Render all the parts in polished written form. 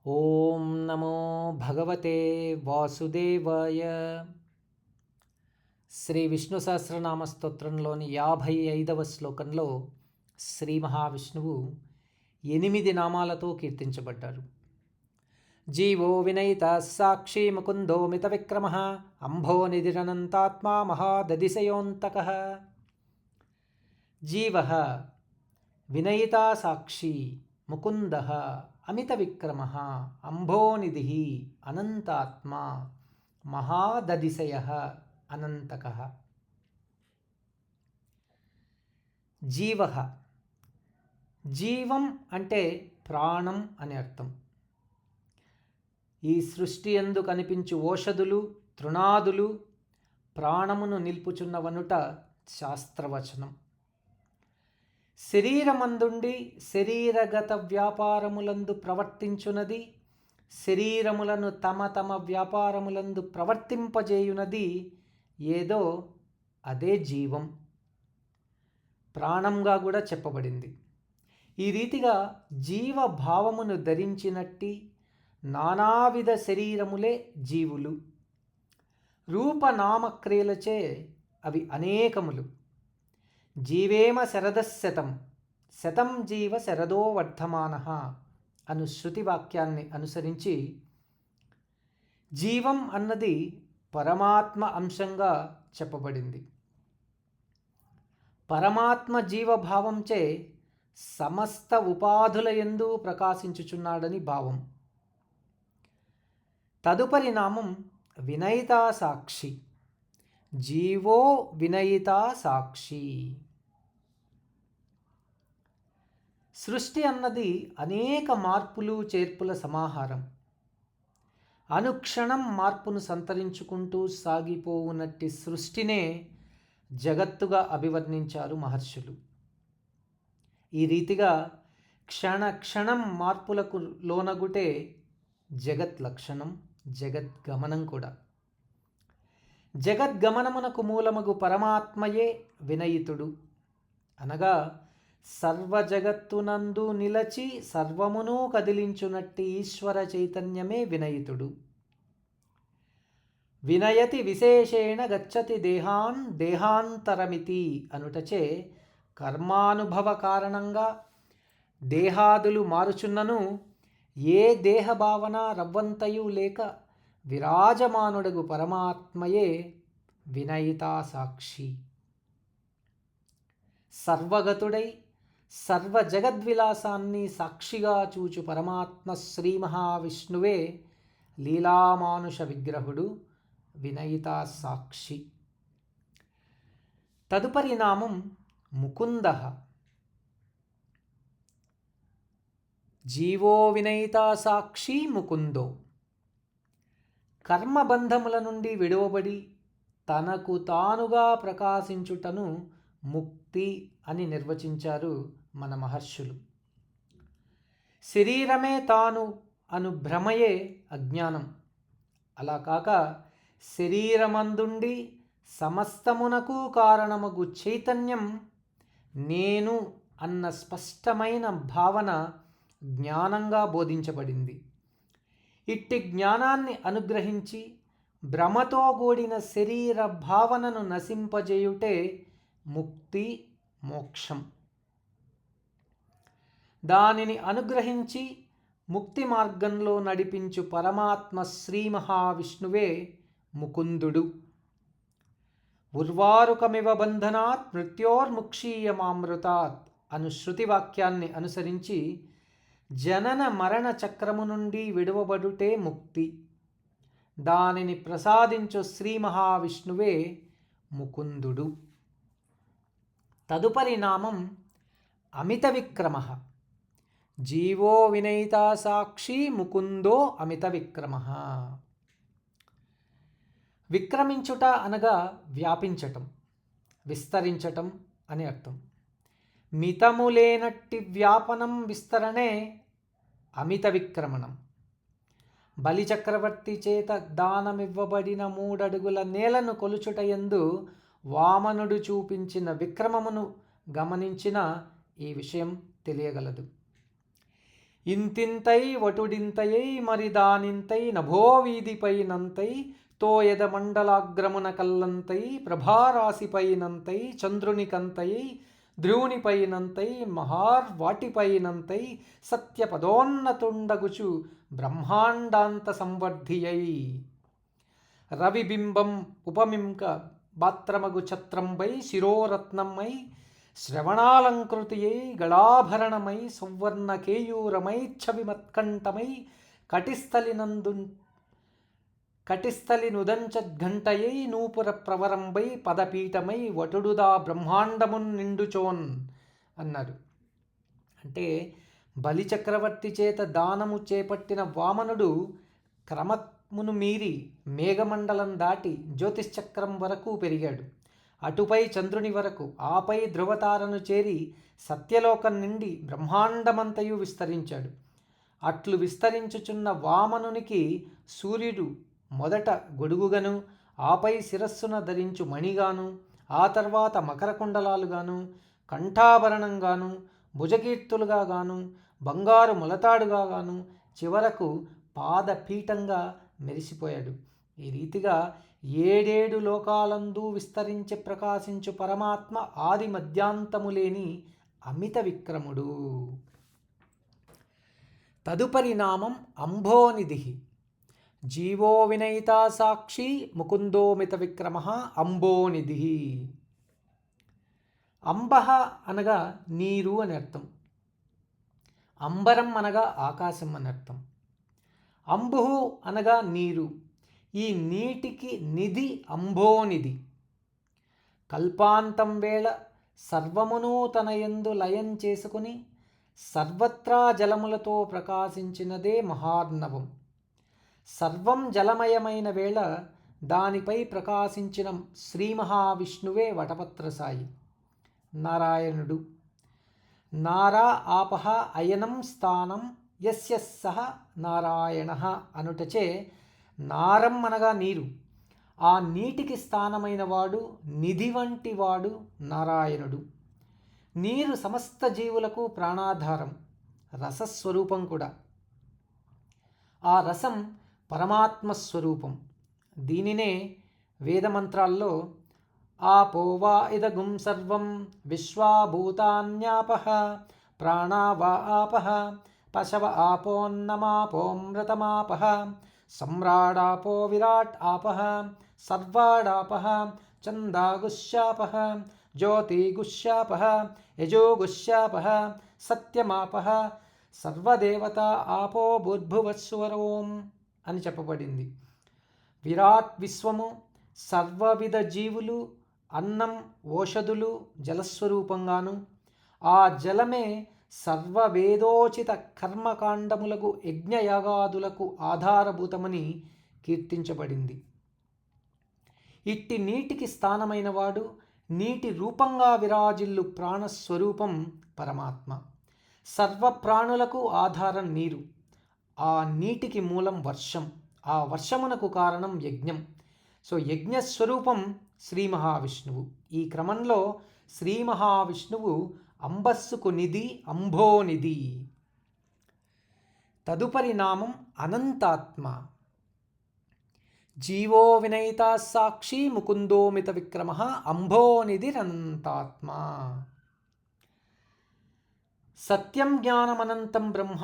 ఓం నమో భగవతే వాసుదేవాయ. శ్రీ విష్ణు సహస్రనామ స్తోత్రంలోని 55వ శ్లోకంలో శ్రీ మహావిష్ణువు 8 నామాలతో కీర్తించబడ్డారు. జీవో వినయిత సాక్షి ముకుందో మిత విక్రమ అంభో నిధిరనంతాత్మా మహాదదిశయోంతక. జీవ వినయిత సాక్షి ముకుంద అమిత విక్రమ అంభోనిధి అనంతాత్మ మహాదదిశయ అనంతక. జీవ జీవం అంటే ప్రాణం అని అర్థం. ఈ సృష్టి యందు కనిపించు ఓషధులు తృణాదులు ప్రాణమును నిల్పుచున్నవనుట శాస్త్రవచనం. శరీరమందుండి శరీరగత వ్యాపారములందు ప్రవర్తించునది, శరీరములను తమ తమ వ్యాపారములందు ప్రవర్తింపజేయునది ఏదో అదే జీవం, ప్రాణంగా కూడా చెప్పబడింది. ఈ రీతిగా జీవభావమును ధరించినట్టి నానావిధ శరీరములే జీవులు. రూపనామక్రియలచే అవి అనేకములు. జీవేమ శరదశతం శతం జీవ శరదో వర్ధమాన అను శృతి వాక్యాన్ని అనుసరించి జీవం అన్నది పరమాత్మ అంశంగా చెప్పబడింది. పరమాత్మ జీవభావంచే సమస్త ఉపాధుల యందు ప్రకాశించుచున్నాడని భావం. తదుపరి నామం వినయితా సాక్షి. జీవో వినయితా సాక్షి. సృష్టి అన్నది అనేక మార్పులు చేర్పుల సమాహారం. అనుక్షణం మార్పును సంతరించుకుంటూ సాగిపోవునట్టి సృష్టినే జగత్తుగా అభివర్ణించారు మహర్షులు. ఈ రీతిగా క్షణ క్షణం మార్పులకు లోనగుటే జగత్ లక్షణం, జగద్గమనం కూడా. జగద్గమనమునకు మూలమగు పరమాత్మయే వినయితుడు. అనగా సర్వజగత్తునందు నిలచి సర్వమును కదిలించునట్టి ఈశ్వర చైతన్యమే వినయితుడు. వినయతి విశేషేణ గచ్చతి దేహాన్ దేహాంతరమితి అనుటచే కర్మానుభవ కారణంగా దేహాదులు మారుచున్నను ఏ దేహభావన రవ్వంతయు లేక విరాజమానుడగు పరమాత్మయే వినయితా సాక్షి. సర్వగతుడై సర్వ జగద్విలాసాన్ని సాక్షిగా చూచు పరమాత్మ శ్రీ మహావిష్ణువే లీలామానుష విగ్రహుడు, వినయితా సాక్షి. తదుపరి నామం ముకుంద. జీవో వినయితా సాక్షి ముకుందో. కర్మబంధముల నుండి విడువబడి తనకు తానుగా ప్రకాశించుటను ముక్తి అని నిర్వచించారు మన మహర్షులు. శరీరమే తాను అను భ్రమయే అజ్ఞానం. అలా కాక శరీరమందుండి సమస్తమునకు కారణమగు చైతన్యం నేను అన్న స్పష్టమైన భావన జ్ఞానంగా బోధించబడింది. ఇట్టి జ్ఞానాన్ని అనుగ్రహించి భ్రమతో కూడిన శరీర భావనను నశింపజేయుటే ముక్తి, మోక్షం. దానిని అనుగ్రహించి ముక్తి మార్గంలో నడిపించు పరమాత్మ శ్రీ మహావిష్ణువే ముకుందుడు. ఉర్వారుకమివ బంధనాత్ మృత్యోర్ముక్షీయమామృతాత్ అను శృతి వాక్యాన్ని అనుసరించి జనన మరణ చక్రము నుండి విడువబడుటే ముక్తి. దానిని ప్రసాదించు శ్రీ మహావిష్ణువే ముకుందుడు. తదుపరి నామం అమిత విక్రమ. జీవో వినయితా సాక్షి ముకుందో అమిత విక్రమ. విక్రమించుట అనగా వ్యాపించటం, విస్తరించటం అని అర్థం. మితము లేనట్టి వ్యాపనం విస్తరణే అమిత విక్రమణం. బలిచక్రవర్తి చేత దానమివ్వబడిన 3 అడుగుల నేలను కొలుచుటయందు వామనుడు చూపించిన విక్రమమును గమనించిన ఈ విషయం తెలియగలదు. ఇంతింతై వటుడింతయై మరి దానింతై నభో వీధిపైనంతై తోయద మండలాగ్రమున కల్లంతై ప్రభారాశిపైనంతై చంద్రునికంతయై ధ్రువునిపైనంతై మహార్వాటిపైనంతై సత్యపదోన్నతుండగుచు బ్రహ్మాండాంత సంవర్ధియై రవిబింబం ఉపమింక బాత్రమగు ఛత్రంబై శిరోరత్నమై శ్రవణాలంకృతియై గళాభరణమై సువర్ణ కేయూరమై ఛవిమత్కంఠమై కటిస్థలి నుదంచద్ఘంటయై నూపుర ప్రవరంబై పదపీఠమై వటుడుదా బ్రహ్మాండమున్ నిండుచోన్ అన్నారు. అంటే బలిచక్రవర్తి చేత దానము చేపట్టిన వామనుడు క్రమమును మీరి మేఘమండలం దాటి జ్యోతిశ్చక్రం వరకు పెరిగాడు. అటుపై చంద్రుని వరకు, ఆపై ధ్రువతారను చేరి సత్యలోకం నుండి బ్రహ్మాండమంతయు విస్తరించాడు. అట్లు విస్తరించుచున్న వామనునికి సూర్యుడు మొదట గొడుగుగను, ఆపై శిరస్సున ధరించు మణిగాను, ఆ తర్వాత మకరకుండలాలుగాను, కంఠాభరణంగాను, భుజకీర్తులుగా గాను, బంగారు ములతాడుగా గాను, చివరకు పాదపీఠంగా మెరిసిపోయాడు. ఈ రీతిగా 7 లోకాలందు విస్తరించి ప్రకాశించు పరమాత్మ ఆది మధ్యాంతము లేని అమిత విక్రముడు. తదుపరి నామం అంభోనిధి. జీవో వినయితా సాక్షి ముకుందోమిత విక్రమ అంబోనిధి. అంబః అనగా నీరు అని అర్థం. అంబరం అనగా ఆకాశం అని అర్థం. అంబుః అనగా నీరు. ఈ నీటికి నిధి అంభోనిధి. కల్పాంతం వేళ సర్వమును తన యందు లయం చేసుకుని సర్వత్రా జలములతో ప్రకాశించినదే మహార్ణవం. సర్వం జలమయమైన వేళ దానిపై ప్రకాశించిన శ్రీ మహావిష్ణువే వటపత్రసాయి నారాయణుడు. నారా ఆపహ అయనం స్థానం యస్య సహ నారాయణ అనుటచే నారం అనగా నీరు. ఆ నీటికి స్థానమైన వాడు, నిధి వంటి వాడు నారాయణుడు. నీరు సమస్త జీవులకు ప్రాణాధారం, రసస్వరూపం కూడా. ఆ రసం పరమాత్మస్వరూపం. దీనినే వేదమంత్రాల్లో ఆపో వా ఇదగుం సర్వం విశ్వాభూతాన్యాపః ప్రాణా వా ఆపః పశవ ఆపోన్నమాపోమృతమాపః సమ్రాడాపో విరాట్ ఆపః సర్వాడాపః చందాగుశ్యాపః జ్యోతిగుశ్యాపః యజోగుశ్యాపః సత్యమాపః సర్వదేవతా ఆపో భూర్భువస్వరోం అని చెప్పబడింది. విరాట్ విశ్వము, సర్వవిధ జీవులు, అన్నం, ఓషధులు జలస్వరూపంగాను, ఆ జలమే సర్వవేదోచిత కర్మకాండములకు యజ్ఞయాగాదులకు ఆధారభూతమని కీర్తించబడింది. ఇట్టి నీటికి స్థానమైన వాడు, నీటి రూపంగా విరాజిల్లు ప్రాణస్వరూపం పరమాత్మ. సర్వప్రాణులకు ఆధారం నీరు. ఆ నీటికి మూలం వర్షం. ఆ వర్షమునకు కారణం యజ్ఞం. సో యజ్ఞస్వరూపం శ్రీ మహావిష్ణువు. ఈ క్రమంలో శ్రీ మహావిష్ణువు అంబస్సుకు నిధి, అంభోనిధి. తదుపరి నామం అనంతాత్మ. జీవో వినయితా సాక్షి ముకుందోమిత విక్రమ అంభోనిధిరనంతాత్మ. సత్యం జ్ఞానమనంతం బ్రహ్మ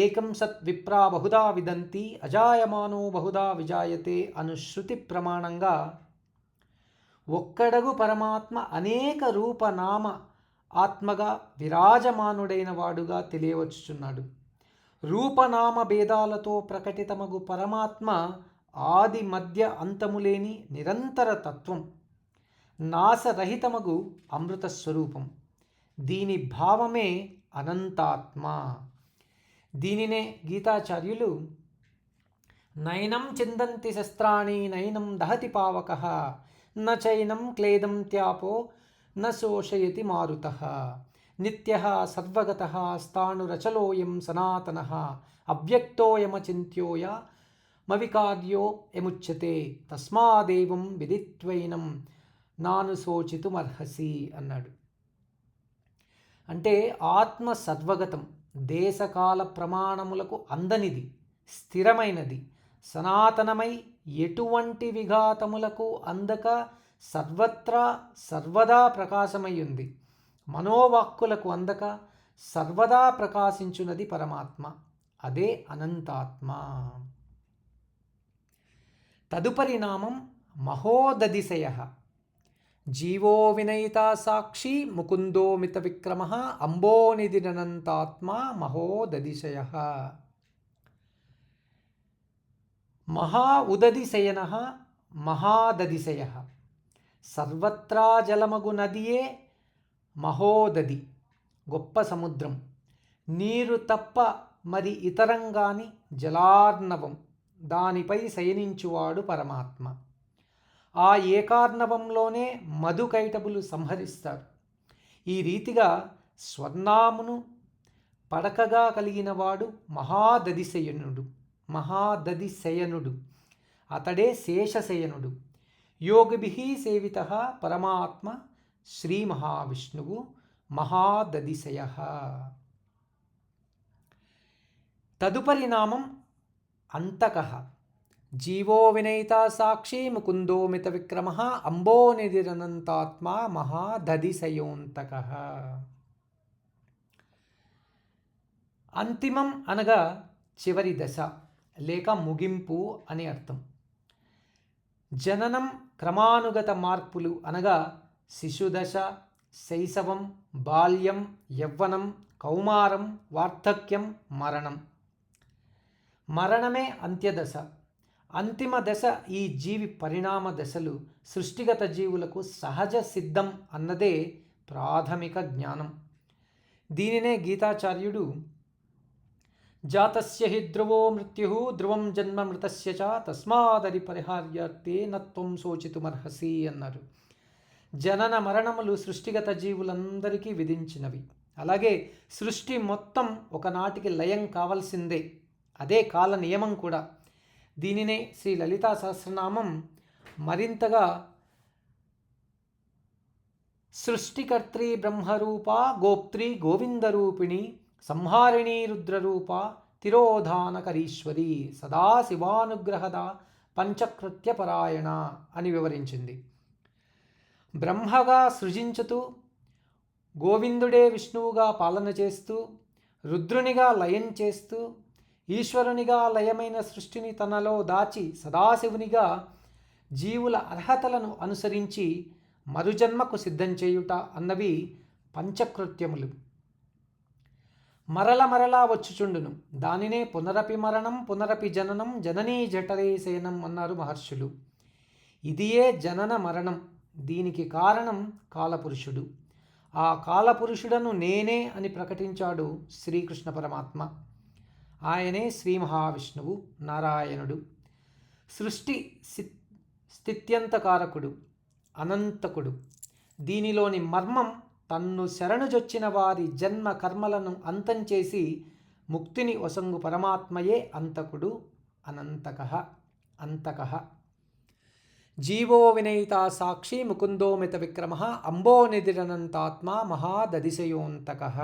ఏకం సత్ విప్రా బహుదా విదంతి అజాయమానో బహుదా విజాయతే అను శృతి ప్రమాణంగా ఒక్కడగు పరమాత్మ అనేక రూపనామ ఆత్మగా విరాజమానుడైన వాడుగా తెలియవచ్చుచున్నాడు. రూపనామ భేదాలతో ప్రకటితమగు పరమాత్మ ఆది మధ్య అంతములేని నిరంతర తత్వం, నాశరహితమగు అమృత స్వరూపం. దీని భావమే అనంతాత్మ. దీనినే గీతాచార్యులు నైనం చిందంతి శస్త్రాణి నైనం దహతి పావకః న చైనం క్లేదం త్యాపో న శోషయతి మారుతః నిత్యః సర్వగతః స్థాణురచలోయం సనాతనః అవ్యక్తోయమచింత్యోయ మవికార్యో యముచ్యతే తస్మాదేవం విదిత్వైనం నాను శోచితుమర్హసి అన్నాడు. అంటే ఆత్మ సర్వగతం, దేశకాల ప్రమాణములకు అందనిది, స్థిరమైనది, సనాతనమై ఎటువంటి విఘాతములకు అందక సర్వత్రా సర్వదా ప్రకాశమై ఉంది. మనోవాక్కులకు అందక సర్వదా ప్రకాశించున్నది పరమాత్మ. అదే అనంతాత్మ. తదుపరి నామం మహోదధిశయ. జీవో వినయితా సాక్షి ముకుందో మిత విక్రమ అంబోనిధిరనంతాత్మ మహోదధిశయ. మహా ఉదధిశయన మహాదధిశయ. సర్వత్రా జలమగు నదియే మహోదధి, గొప్ప సముద్రం. నీరు తప్ప మరి ఇతరంగాని జలార్ణవం, దానిపై శయనించువాడు పరమాత్మ. ఆ ఏకార్ణవంలోనే మధుకైటబులు సంహరిస్తారు. ఈ రీతిగా స్వర్ణామును పడకగా కలిగినవాడు మహాదధిశయనుడు. అతడే శేషశయనుడు. యోగిభిః సేవితః పరమాత్మ శ్రీ మహావిష్ణువు మహాదధిశయః. తదుపరి నామం అంతకః. జీవో వినయితా సాక్షి ముకుందో మిత విక్రమ అంబోనిధిరనంతాత్మ మహాదధిశయోంతకః. అంతిమం అనగా చివరి దశ లేక ముగింపు అని అర్థం. జననం, క్రమానుగత మార్పులు అనగా శిశుదశ, శైశవం, బాల్యం, యవ్వనం, కౌమారం, వార్ధక్యం, మరణం. మరణమే అంత్యదశ. అంతిమ దశ ఈ జీవి పరిణామ దశలు సృష్టిగత జీవులకు సహజ సిద్ధం అన్నదే ప్రాథమిక జ్ఞానం. దీనినే గీతాచార్యుడు జాతస్య హి ధ్రువో మృత్యుః ధ్రువం జన్మ మృతస్య చ తస్మాదరి పరిహార్యార్థే నత్వం శోచితుమర్హసి అన్నారు. జనన మరణములు సృష్టిగత జీవులందరికీ విధించినవి. అలాగే సృష్టి మొత్తం ఒకనాటికి లయం కావాల్సిందే. అదే కాల నియమం కూడా. దీనినే శ్రీ లలితా సహస్రనామం మరింతగా సృష్టికర్త్రి బ్రహ్మరూప గోప్త్రి గోవిందరూపిణి సంహారిణీ రుద్రరూప తిరోధానకరీశ్వరి సదాశివానుగ్రహద పంచకృత్యపరాయణ అని వివరించింది. బ్రహ్మగా సృజించుతూ, గోవిందుడే విష్ణువుగా పాలన చేస్తూ, రుద్రునిగా లయం చేస్తూ, ఈశ్వరునిగా లయమైన సృష్టిని తనలో దాచి సదాశివునిగా జీవుల అర్హతలను అనుసరించి మరుజన్మకు సిద్ధం చేయుట అన్నవి పంచకృత్యములు. మరలా వచ్చుచుండును. దానినే పునరపి మరణం పునరపి జననం జననీ జఠరే శయనం అన్నారు మహర్షులు. ఇదియే జనన మరణం. దీనికి కారణం కాలపురుషుడు. ఆ కాలపురుషుడను నేనే అని ప్రకటించాడు శ్రీకృష్ణ పరమాత్మ. ఆయనే శ్రీ మహావిష్ణువు నారాయణుడు. సృష్టి స్థిత్యంతకారకుడు, అనంతకుడు. దీనిలోని మర్మం తన్ను శరణుజొచ్చిన వారి జన్మ కర్మలను అంతం చేసి ముక్తిని ఒసంగు పరమాత్మయే అంతకుడు, అంతకః. జీవో వినయితా సాక్షి ముకుందో మిత విక్రమ అంబోనిధిరనంతాత్మ మహాదధిశయోంతకః.